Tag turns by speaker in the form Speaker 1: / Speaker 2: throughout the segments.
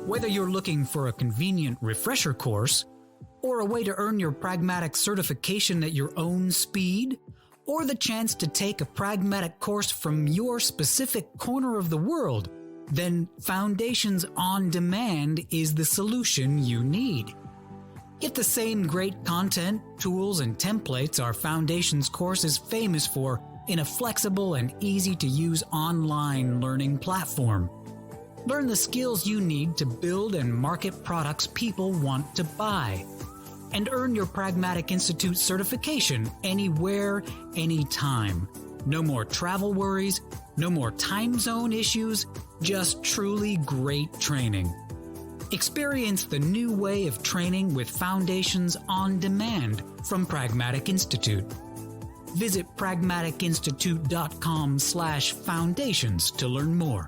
Speaker 1: Whether you're looking for a convenient refresher course, or a way to earn your Pragmatic certification at your own speed, or the chance to take a Pragmatic course from your specific corner of the world, then Foundations on Demand is the solution you need. Get the same great content, tools, and templates our Foundations course is famous for in a flexible and easy-to-use online learning platform. Learn the skills you need to build and market products people want to buy. And earn your Pragmatic Institute certification anywhere, anytime. No more travel worries, no more time zone issues, just truly great training. Experience the new way of training with Foundations on Demand from Pragmatic Institute. Visit pragmaticinstitute.com/foundations to learn more.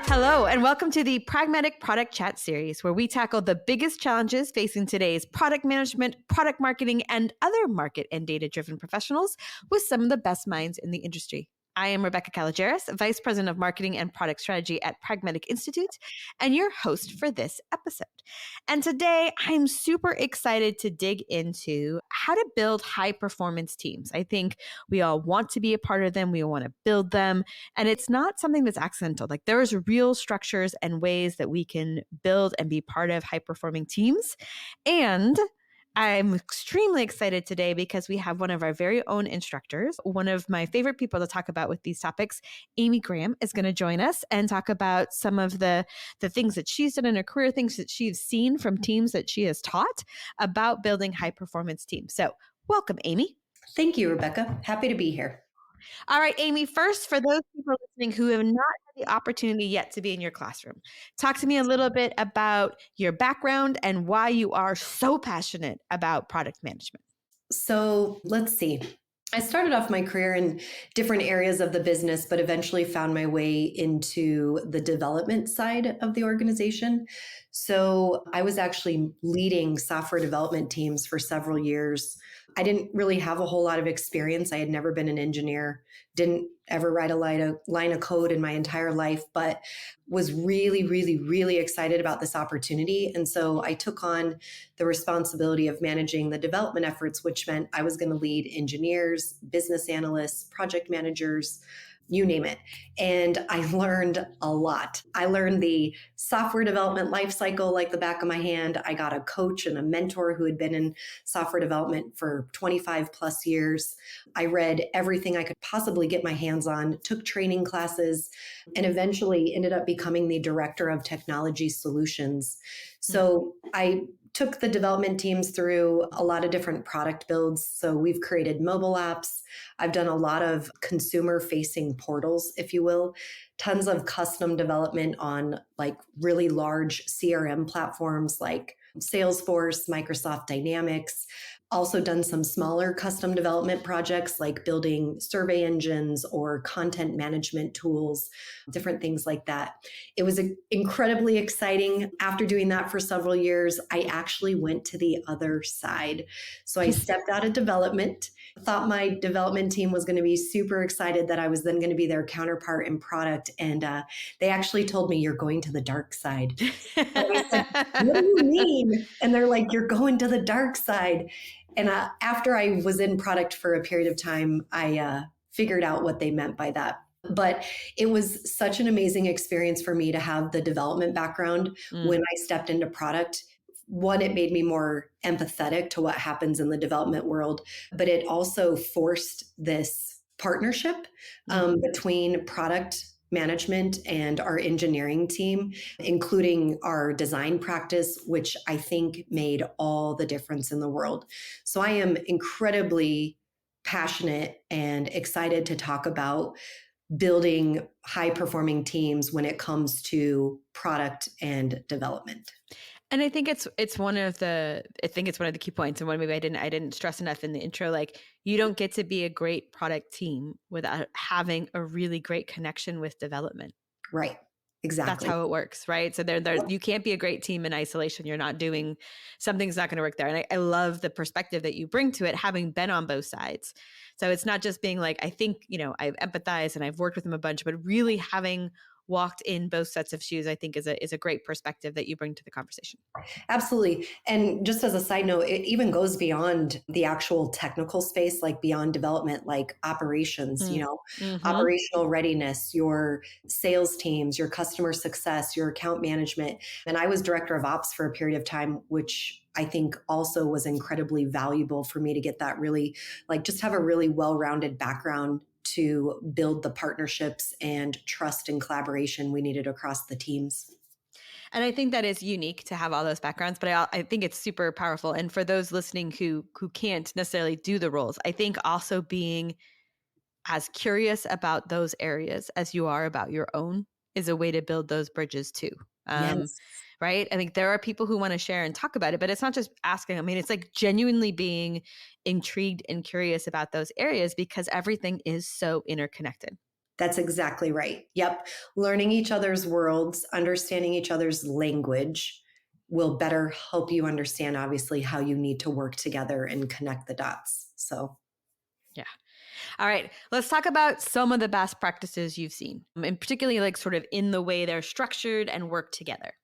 Speaker 2: Hello, and welcome to the Pragmatic Product Chat series, where we tackle the biggest challenges facing today's product management, product marketing, and other market and data-driven professionals with some of the best minds in the industry. I am Rebecca Kalogeris, Vice President of Marketing and Product Strategy at Pragmatic Institute, and your host for this episode. And today, I'm super excited to dig into how to build high-performance teams. I think we all want to be a part of them. We want to build them. And it's not something that's accidental. Like, there's real structures and ways that we can build and be part of high-performing teams. And I'm extremely excited today because we have one of our very own instructors, one of my favorite people to talk about with these topics. Amy Graham is going to join us and talk about some of the things that she's done in her career, things that she's seen from teams that she has taught about building high-performance teams. So welcome, Amy.
Speaker 3: Thank you, Rebecca. Happy to be here.
Speaker 2: All right, Amy, first, for those people listening who have not had the opportunity yet to be in your classroom, talk to me a little bit about your background and why you are so passionate about product management.
Speaker 3: So let's see. I started off my career in different areas of the business, but eventually found my way into the development side of the organization. So I was actually leading software development teams for several years. I didn't really have a whole lot of experience. I had never been an engineer, didn't ever write a line of code in my entire life, but was really, really, really excited about this opportunity. And so I took on the responsibility of managing the development efforts, which meant I was going to lead engineers, business analysts, project managers, you name it. And I learned a lot. I learned the software development lifecycle like the back of my hand. I got a coach and a mentor who had been in software development for 25 plus years. I read everything I could possibly get my hands on, took training classes, and eventually ended up becoming the director of technology solutions. So I took the development teams through a lot of different product builds. So we've created mobile apps. I've done a lot of consumer-facing portals, if you will, tons of custom development on like really large CRM platforms like Salesforce, Microsoft Dynamics. Also done some smaller custom development projects like building survey engines or content management tools, different things like that. It was incredibly exciting. After doing that for several years, I actually went to the other side. So I stepped out of development, thought my development team was going to be super excited that I was then going to be their counterpart in product. And they actually told me, "You're going to the dark side." And I said, "What do you mean?" And they're like, "You're going to the dark side." And after I was in product for a period of time, I figured out what they meant by that. But it was such an amazing experience for me to have the development background when I stepped into product. One, it made me more empathetic to what happens in the development world, but it also forced this partnership between product management and our engineering team, including our design practice, which I think made all the difference in the world. So I am incredibly passionate and excited to talk about building high-performing teams when it comes to product and development.
Speaker 2: And I think it's one of the key points, and one maybe I didn't stress enough in the intro. Like, you don't get to be a great product team without having a really great connection with development.
Speaker 3: Right.
Speaker 2: That's
Speaker 3: Exactly.
Speaker 2: how it works, right? So you can't be a great team in isolation. You're not doing, something's not going to work there. And I love the perspective that you bring to it, having been on both sides. So it's not just being like, I think, I've empathized and I've worked with them a bunch, but really having walked in both sets of shoes, I think is a great perspective that you bring to the conversation.
Speaker 3: Absolutely. And just as a side note, it even goes beyond the actual technical space, like beyond development, like operations,
Speaker 2: Mm-hmm.
Speaker 3: operational readiness, your sales teams, your customer success, your account management. And I was director of ops for a period of time, which I think also was incredibly valuable for me to get that really, like, just have a really well-rounded background to build the partnerships and trust and collaboration we needed across the teams.
Speaker 2: And I think that is unique to have all those backgrounds, but I think it's super powerful. And for those listening who can't necessarily do the roles, I think also being as curious about those areas as you are about your own is a way to build those bridges too.
Speaker 3: Yes.
Speaker 2: Right? I think there are people who want to share and talk about it, but it's not just asking. I mean, it's like genuinely being intrigued and curious about those areas because everything is so interconnected.
Speaker 3: That's exactly right. Yep. Learning each other's worlds, understanding each other's language will better help you understand, obviously, how you need to work together and connect the dots. So,
Speaker 2: Yeah. All right. Let's talk about some of the best practices you've seen, and particularly like sort of in the way they're structured and work together.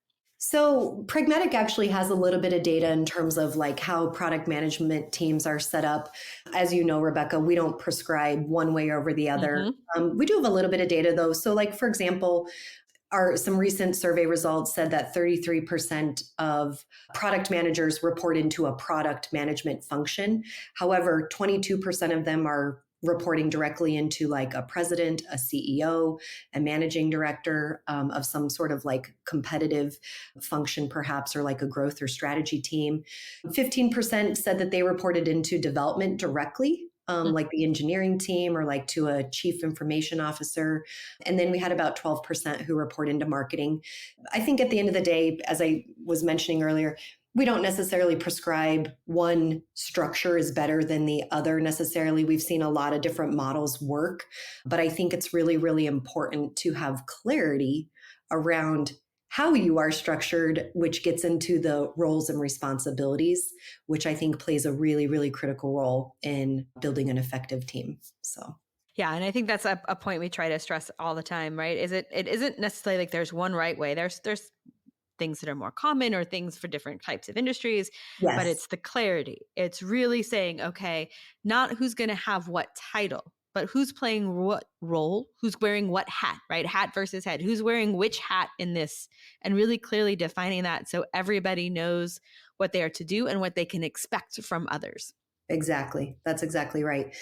Speaker 3: so Pragmatic actually has a little bit of data in terms of like how product management teams are set up. As you know, Rebecca, we don't prescribe one way over the other.
Speaker 2: Mm-hmm.
Speaker 3: We do have a little bit of data though. So, like, for example, some recent survey results said that 33% of product managers report into a product management function. However, 22% of them are reporting directly into like a president, a CEO, a managing director of some sort of like competitive function, perhaps, or like a growth or strategy team. 15% said that they reported into development directly. Like the engineering team or like to a chief information officer. And then we had about 12% who report into marketing. I think at the end of the day, as I was mentioning earlier, we don't necessarily prescribe one structure is better than the other necessarily. We've seen a lot of different models work, but I think it's really, really important to have clarity around how you are structured, which gets into the roles and responsibilities, which I think plays a really, really critical role in building an effective team. So.
Speaker 2: Yeah, and I think that's a point we try to stress all the time, right? It isn't necessarily like there's one right way. There's things that are more common or things for different types of industries, but
Speaker 3: Yes,
Speaker 2: it's the clarity. It's really saying, okay, not who's going to have what title, but who's playing what role, who's wearing what hat, right? Hat versus head, who's wearing which hat in this, and really clearly defining that so everybody knows what they are to do and what they can expect from others.
Speaker 3: exactly. That's exactly right.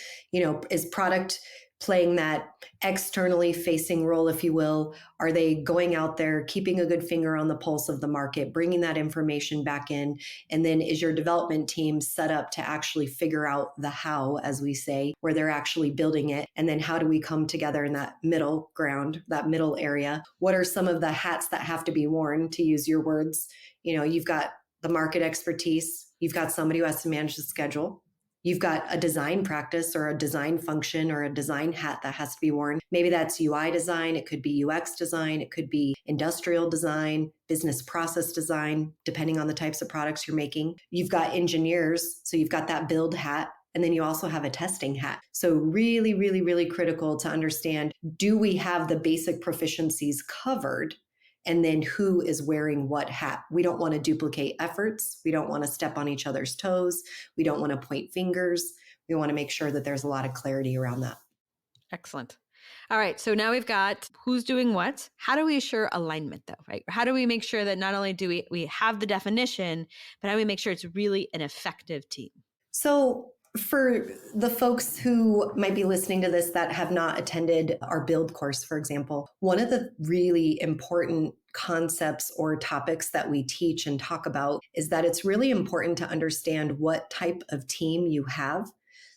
Speaker 3: Is product playing that externally facing role, if you will? Are they going out there, keeping a good finger on the pulse of the market, bringing that information back in? And then is your development team set up to actually figure out the how, as we say, where they're actually building it? And then how do we come together in that middle ground, that middle area? What are some of the hats that have to be worn, to use your words? You've got the market expertise, you've got somebody who has to manage the schedule. You've got a design practice or a design function or a design hat that has to be worn. Maybe that's UI design. It could be UX design. It could be industrial design, business process design, depending on the types of products you're making. You've got engineers. So you've got that build hat. And then you also have a testing hat. So really, really, really critical to understand, do we have the basic proficiencies covered? And then who is wearing what hat? We don't want to duplicate efforts. We don't want to step on each other's toes. We don't want to point fingers. We want to make sure that there's a lot of clarity around that.
Speaker 2: Excellent. All right. So now we've got who's doing what. How do we assure alignment though, right? How do we make sure that not only do we have the definition, but how do we make sure it's really an effective team?
Speaker 3: So for the folks who might be listening to this that have not attended our build course, for example, one of the really important concepts or topics that we teach and talk about is that it's really important to understand what type of team you have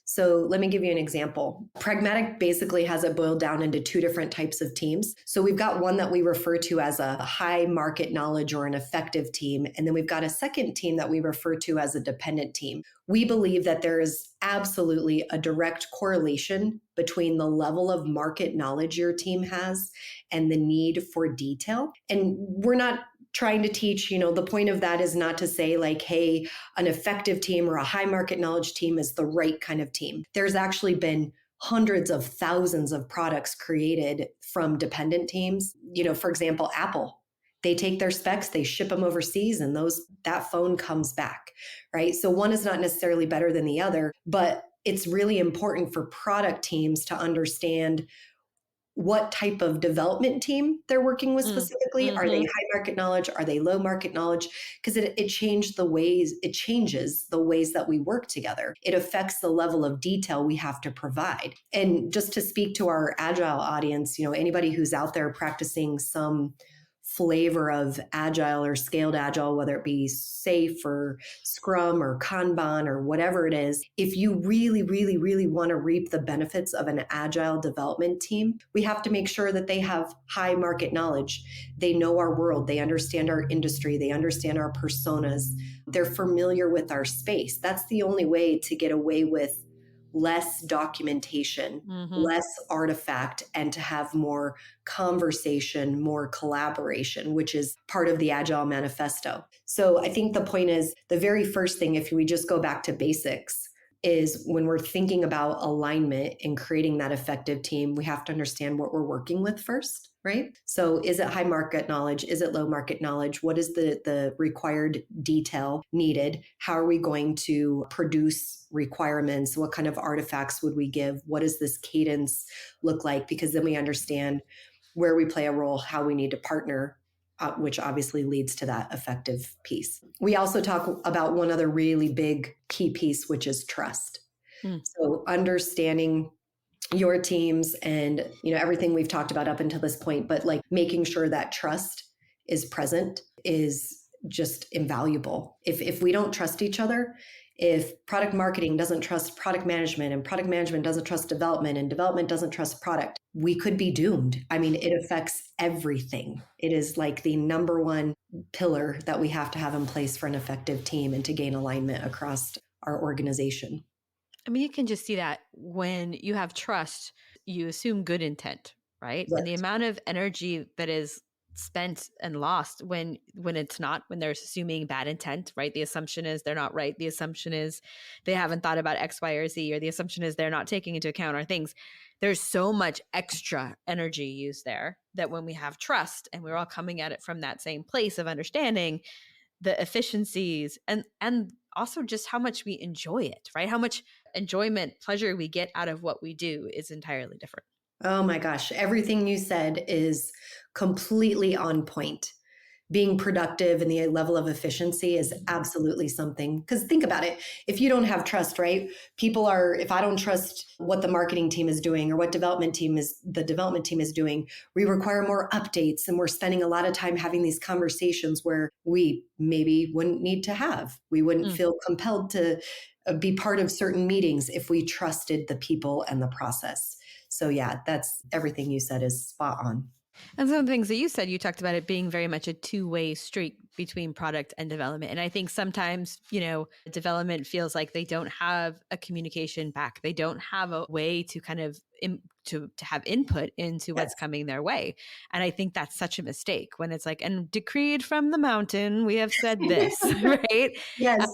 Speaker 3: So let me give you an example. Pragmatic basically has it boiled down into two different types of teams. So we've got one that we refer to as a high market knowledge or an effective team. And then we've got a second team that we refer to as a dependent team. We believe that there is absolutely a direct correlation between the level of market knowledge your team has and the need for detail. And we're not trying to teach, the point of that is not to say like, hey, an effective team or a high market knowledge team is the right kind of team. There's actually been hundreds of thousands of products created from dependent teams. For example, Apple, they take their specs, they ship them overseas, and that phone comes back, right? So one is not necessarily better than the other, but it's really important for product teams to understand what type of development team they're working with specifically.
Speaker 2: Mm-hmm.
Speaker 3: Are they high market knowledge? Are they low market knowledge? Because it changes the ways that we work together. It affects the level of detail we have to provide. And just to speak to our agile audience, anybody who's out there practicing some flavor of agile or scaled agile, whether it be SAFe or Scrum or Kanban or whatever it is, if you really, really, really want to reap the benefits of an agile development team, we have to make sure that they have high market knowledge. They know our world. They understand our industry. They understand our personas. They're familiar with our space. That's the only way to get away with less documentation, less artifact, and to have more conversation, more collaboration, which is part of the Agile Manifesto. So I think the point is the very first thing, if we just go back to basics, is when we're thinking about alignment and creating that effective team, we have to understand what we're working with first, right? So is it high market knowledge? Is it low market knowledge? What is the required detail needed? How are we going to produce requirements? What kind of artifacts would we give? What does this cadence look like? Because then we understand where we play a role, how we need to partner, which obviously leads to that effective piece. We also talk about one other really big key piece, which is trust. So understanding your teams and everything we've talked about up until this point, but like making sure that trust is present is just invaluable. If we don't trust each other, if product marketing doesn't trust product management and product management doesn't trust development and development doesn't trust product, we could be doomed. I mean, it affects everything. It is like the number one pillar that we have to have in place for an effective team and to gain alignment across our organization.
Speaker 2: I mean, you can just see that when you have trust, you assume good intent, right?
Speaker 3: Yes.
Speaker 2: And the amount of energy that is spent and lost when they're assuming bad intent, right? The assumption is they're not right. The assumption is they haven't thought about X, Y, or Z, or the assumption is they're not taking into account our things. There's so much extra energy used there that when we have trust and we're all coming at it from that same place of understanding the efficiencies and also just how much we enjoy it, right? How much enjoyment, pleasure we get out of what we do is entirely different.
Speaker 3: Oh my gosh, everything you said is completely on point. Being productive and the level of efficiency is absolutely something. Because think about it, if you don't have trust, right? If I don't trust what the marketing team is doing or what the development team is doing, we require more updates and we're spending a lot of time having these conversations where we maybe wouldn't need to have. We wouldn't feel compelled to be part of certain meetings if we trusted the people and the process. So yeah, that's everything you said is spot on.
Speaker 2: And some of the things that you said, you talked about it being very much a two-way street between product and development. And I think sometimes, development feels like they don't have a communication back. They don't have a way to kind of to have input into what's coming their way. And I think that's such a mistake when it's like, and decreed from the mountain, we have said this, right?
Speaker 3: Yes.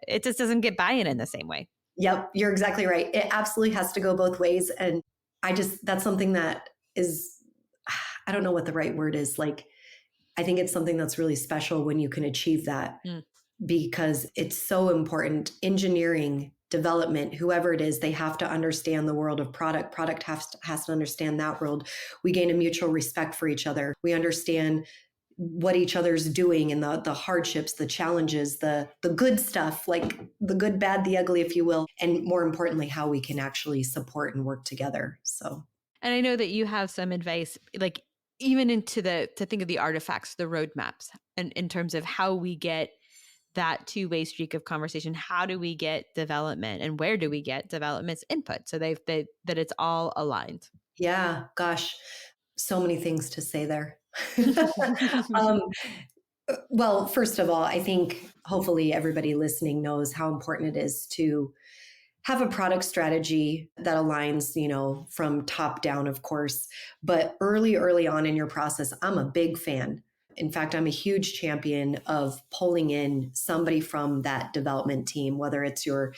Speaker 2: It just doesn't get buy-in in the same way.
Speaker 3: Yep, you're exactly right. It absolutely has to go both ways. And that's something that is, I don't know what the right word is. Like, I think it's something that's really special when you can achieve that because it's so important. Engineering, development, whoever it is, they have to understand the world of product. Product has to understand that world. We gain a mutual respect for each other. We understand what each other's doing and the hardships, the challenges, the good stuff, like the good, bad, the ugly, if you will. And more importantly, how we can actually support and work together. So.
Speaker 2: And I know that you have some advice, like even to think of the artifacts, the roadmaps, and in terms of how we get that two-way streak of conversation. How do we get development and where do we get development's input so that it's all aligned?
Speaker 3: Yeah, gosh, so many things to say there. um, well, first of all, I think hopefully everybody listening knows how important it is to have a product strategy that aligns, from top down, of course, but early on in your process, I'm a big fan. In fact, I'm a huge champion of pulling in somebody from that development team, whether it's your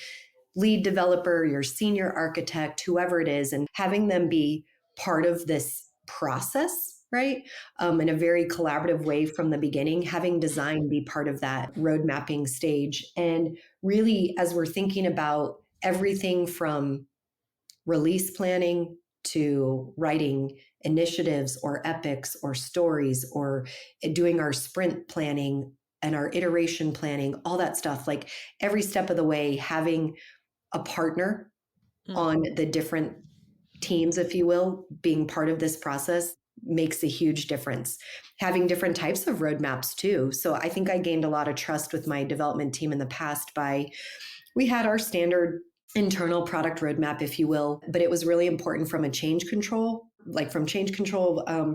Speaker 3: lead developer, your senior architect, whoever it is, and having them be part of this process, right? In a very collaborative way from the beginning, having design be part of that road mapping stage. And really, as we're thinking about everything from release planning to writing initiatives or epics or stories or doing our sprint planning and our iteration planning, all that stuff, like every step of the way, having a partner on the different teams, if you will, being part of this process makes a huge difference. Having different types of roadmaps too. So I think I gained a lot of trust with my development team in the past we had our standard internal product roadmap, if you will, but it was really important from a change control,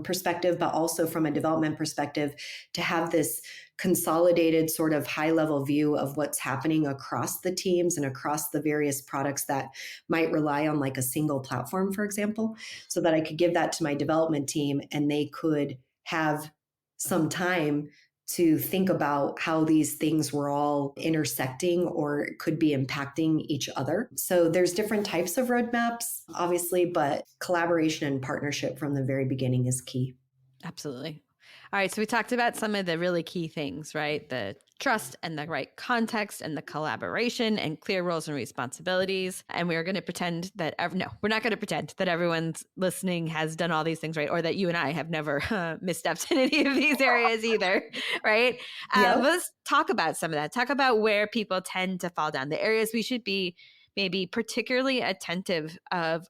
Speaker 3: perspective, but also from a development perspective to have this consolidated sort of high level view of what's happening across the teams and across the various products that might rely on like a single platform, for example, so that I could give that to my development team and they could have some time to think about how these things were all intersecting or could be impacting each other. So there's different types of roadmaps, obviously, but collaboration and partnership from the very beginning is key.
Speaker 2: Absolutely. All right. So we talked about some of the really key things, right? The trust and the right context and the collaboration and clear roles and responsibilities. And we are going to pretend that, no, we're not going to pretend that everyone's listening has done all these things, right? Or that you and I have never misstepped in any of these areas either, right?
Speaker 3: Yep.
Speaker 2: Let's talk about some of that. Talk about where people tend to fall down, the areas we should be maybe particularly attentive of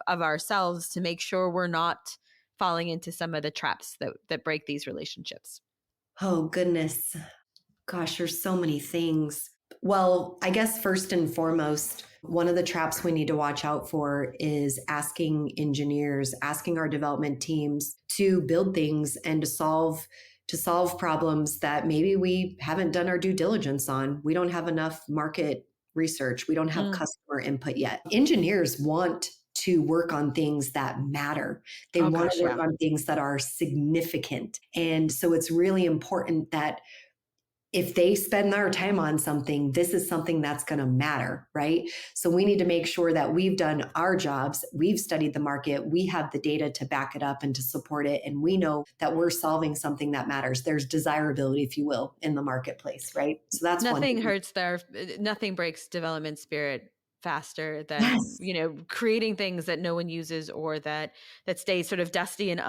Speaker 2: ourselves to make sure we're not falling into some of the traps that break these relationships.
Speaker 3: Oh, goodness. Gosh, there's so many things. Well, I guess first and foremost, one of the traps we need to watch out for is asking engineers, asking our development teams to build things and to solve problems that maybe we haven't done our due diligence on. We don't have enough market research. We don't have customer input yet. Engineers want to work on things that matter. They want to work on things that are significant. And so it's really important that if they spend their time on something, this is something that's going to matter, right? So we need to make sure that we've done our jobs, we've studied the market, we have the data to back it up and to support it, and we know that we're solving something that matters. There's desirability, if you will, in the marketplace, right? So that's
Speaker 2: nothing nothing breaks development spirit faster than creating things that no one uses or that stay sort of dusty and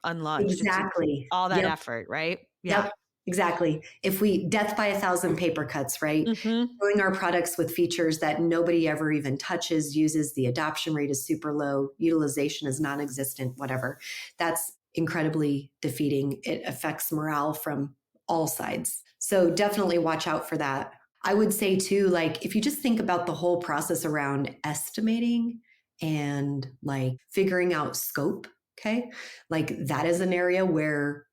Speaker 2: unlaunched.
Speaker 3: Exactly.
Speaker 2: All that effort, right?
Speaker 3: Yep. Exactly. If we death by 1,000 paper cuts, right? Doing our products with features that nobody ever even touches, uses, the adoption rate is super low, utilization is non-existent, whatever. That's incredibly defeating. It affects morale from all sides. So definitely watch out for that. I would say too, like if you just think about the whole process around estimating and like figuring out scope, okay? Like that is an area where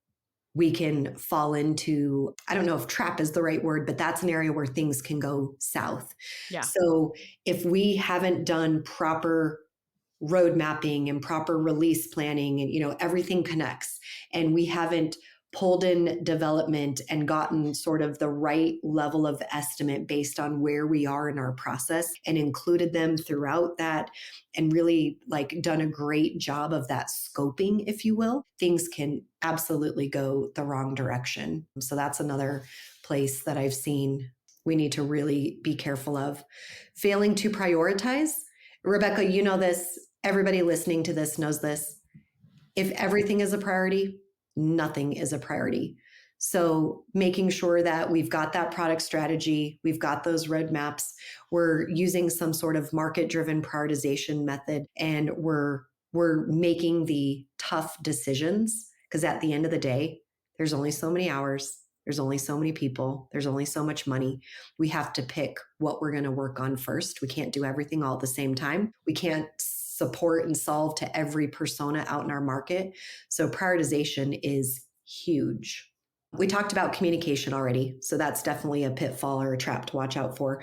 Speaker 3: we can fall into, I don't know if trap is the right word, but that's an area where things can go south.
Speaker 2: Yeah.
Speaker 3: So if we haven't done proper road mapping and proper release planning and, everything connects, and we haven't pulled in development and gotten sort of the right level of estimate based on where we are in our process and included them throughout that and really like done a great job of that scoping, if you will, things can absolutely go the wrong direction. So that's another place that I've seen we need to really be careful of. Failing to prioritize. Rebecca, you know this. Everybody listening to this knows this. If everything is a priority, nothing is a priority. So making sure that we've got that product strategy, we've got those roadmaps, we're using some sort of market-driven prioritization method, and we're making the tough decisions, because at the end of the day, there's only so many hours, There's only so many people. There's only so much money. We have to pick what we're going to work on first. We can't do everything all at the same time. We can't support and solve to every persona out in our market. So prioritization is huge. We talked about communication already. So that's definitely a pitfall or a trap to watch out for.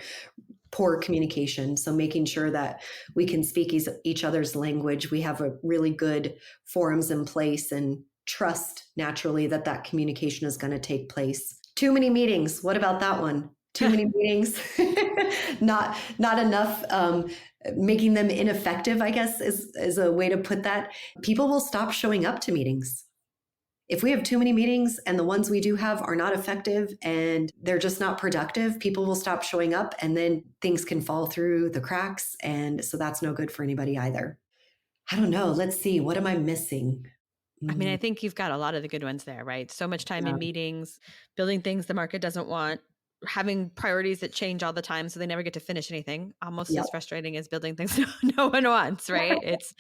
Speaker 3: Poor communication. So making sure that we can speak each other's language. We have a really good forums in place and trust naturally that communication is going to take place. Too many meetings. What about that one? Too many meetings. not enough. Making them ineffective, I guess, is a way to put that. People will stop showing up to meetings. If we have too many meetings and the ones we do have are not effective and they're just not productive, people will stop showing up and then things can fall through the cracks. And so that's no good for anybody either. I don't know. Let's see. What am I missing?
Speaker 2: I mean, I think you've got a lot of the good ones there, right? So much time in meetings, building things the market doesn't want, having priorities that change all the time so they never get to finish anything. Almost as frustrating as building things no one wants, right? It's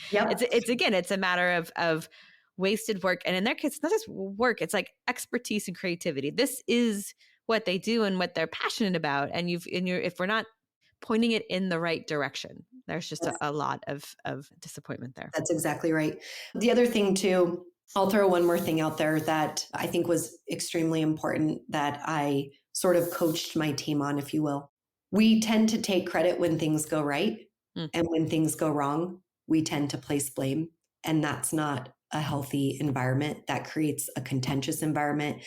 Speaker 2: again, it's a matter of wasted work. And in their case, it's not just work, it's like expertise and creativity. This is what they do and what they're passionate about. And if we're not pointing it in the right direction, there's just a lot of disappointment there.
Speaker 3: That's exactly right. The other thing too, I'll throw one more thing out there that I think was extremely important that I sort of coached my team on, if you will. We tend to take credit when things go right. And when things go wrong, we tend to place blame. And that's not a healthy environment. That creates a contentious environment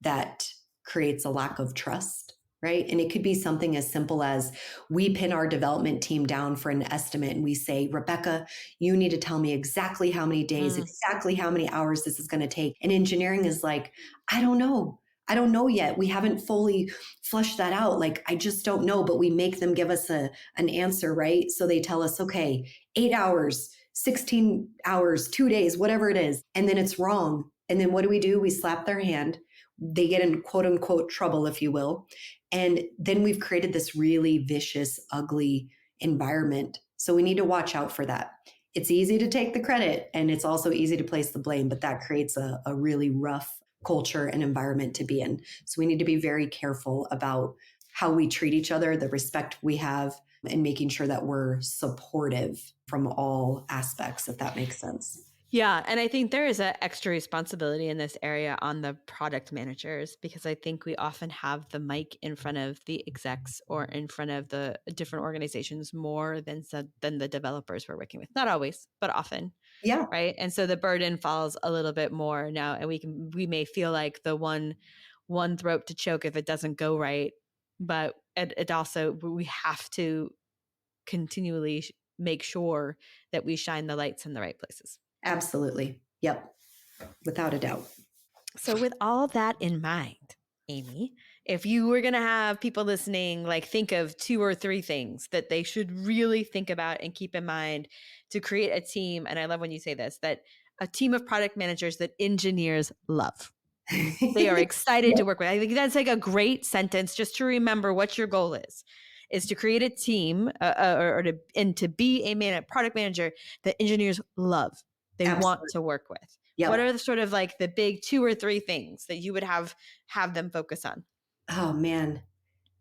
Speaker 3: that creates a lack of trust, right? And it could be something as simple as we pin our development team down for an estimate and we say, Rebecca, you need to tell me exactly how many days, exactly how many hours this is going to take. And engineering is like, I don't know. I don't know yet. We haven't fully fleshed that out. Like, I just don't know, but we make them give us an answer, right? So they tell us, okay, 8 hours, 16 hours, 2 days, whatever it is. And then it's wrong. And then what do? We slap their hand. They get in quote unquote trouble, if you will. And then we've created this really vicious, ugly environment. So we need to watch out for that. It's easy to take the credit and it's also easy to place the blame, but that creates a really rough culture and environment to be in. So we need to be very careful about how we treat each other, the respect we have, and making sure that we're supportive from all aspects, if that makes sense.
Speaker 2: Yeah. And I think there is an extra responsibility in this area on the product managers, because I think we often have the mic in front of the execs or in front of the different organizations more than the developers we're working with. Not always, but often.
Speaker 3: Yeah.
Speaker 2: Right. And so the burden falls a little bit more now. And we may feel like the one throat to choke if it doesn't go right. But it also, we have to continually make sure that we shine the lights in the right places.
Speaker 3: Absolutely. Yep. Without a doubt.
Speaker 2: So with all that in mind, Amy, if you were going to have people listening, like think of 2 or 3 things that they should really think about and keep in mind to create a team. And I love when you say this, that a team of product managers that engineers love. They are excited to work with. I think that's like a great sentence just to remember what your goal is to create a team to be a product manager that engineers love. They want to work with. Yep. What are the sort of like the big 2 or 3 things that you would have them focus on?
Speaker 3: Oh man,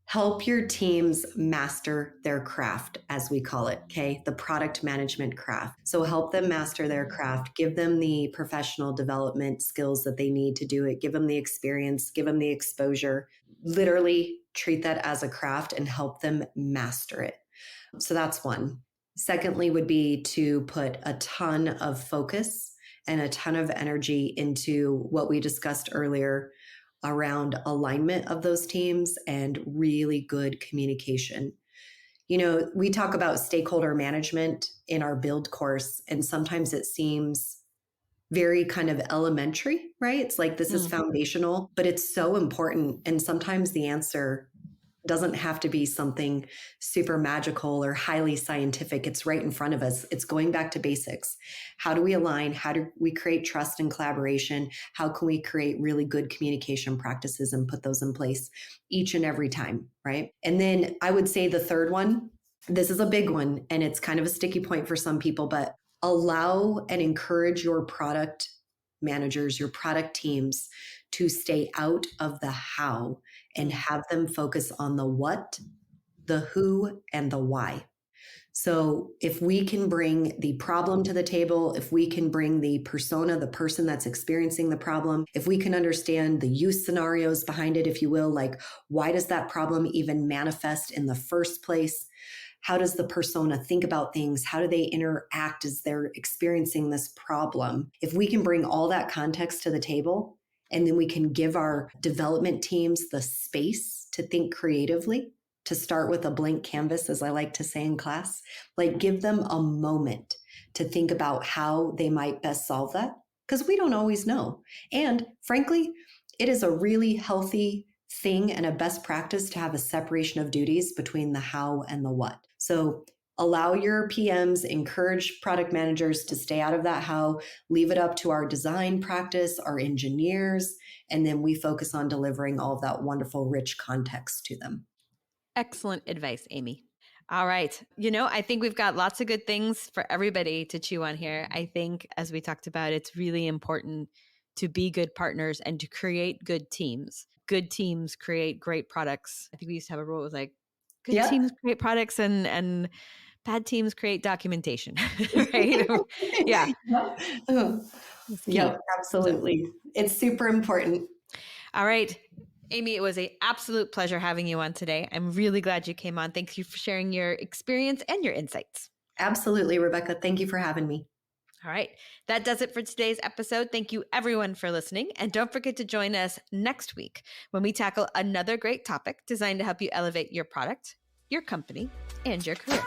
Speaker 3: help your teams master their craft, as we call it. Okay. The product management craft. So help them master their craft, give them the professional development skills that they need to do it, give them the experience, give them the exposure, literally treat that as a craft and help them master it. So that's one. Secondly, would be to put a ton of focus and a ton of energy into what we discussed earlier around alignment of those teams and really good communication. You know, we talk about stakeholder management in our build course, and sometimes it seems very kind of elementary, right? It's like this is foundational, but it's so important. And sometimes the answer doesn't have to be something super magical or highly scientific. It's right in front of us. It's going back to basics. How do we align? How do we create trust and collaboration? How can we create really good communication practices and put those in place each and every time, right? And then I would say the third one, this is a big one, and it's kind of a sticky point for some people, but allow and encourage your product managers, your product teams to stay out of the how and have them focus on the what, the who, and the why. So if we can bring the problem to the table, if we can bring the persona, the person that's experiencing the problem, if we can understand the use scenarios behind it, if you will, like why does that problem even manifest in the first place? How does the persona think about things? How do they interact as they're experiencing this problem? If we can bring all that context to the table, and then we can give our development teams the space to think creatively, to start with a blank canvas, as I like to say in class, like give them a moment to think about how they might best solve that, because we don't always know. And frankly, it is a really healthy thing and a best practice to have a separation of duties between the how and the what. So allow your PMs, encourage product managers to stay out of that how, leave it up to our design practice, our engineers, and then we focus on delivering all of that wonderful, rich context to them.
Speaker 2: Excellent advice, Amy. All right. I think we've got lots of good things for everybody to chew on here. I think, as we talked about, it's really important to be good partners and to create good teams. Good teams create great products. I think we used to have a rule. It was like, good teams create products and bad teams create documentation, right? Yeah.
Speaker 3: Yep, absolutely. It's super important.
Speaker 2: All right. Amy, it was an absolute pleasure having you on today. I'm really glad you came on. Thank you for sharing your experience and your insights.
Speaker 3: Absolutely, Rebecca. Thank you for having me.
Speaker 2: All right. That does it for today's episode. Thank you everyone for listening. And don't forget to join us next week when we tackle another great topic designed to help you elevate your product, your company, and your career.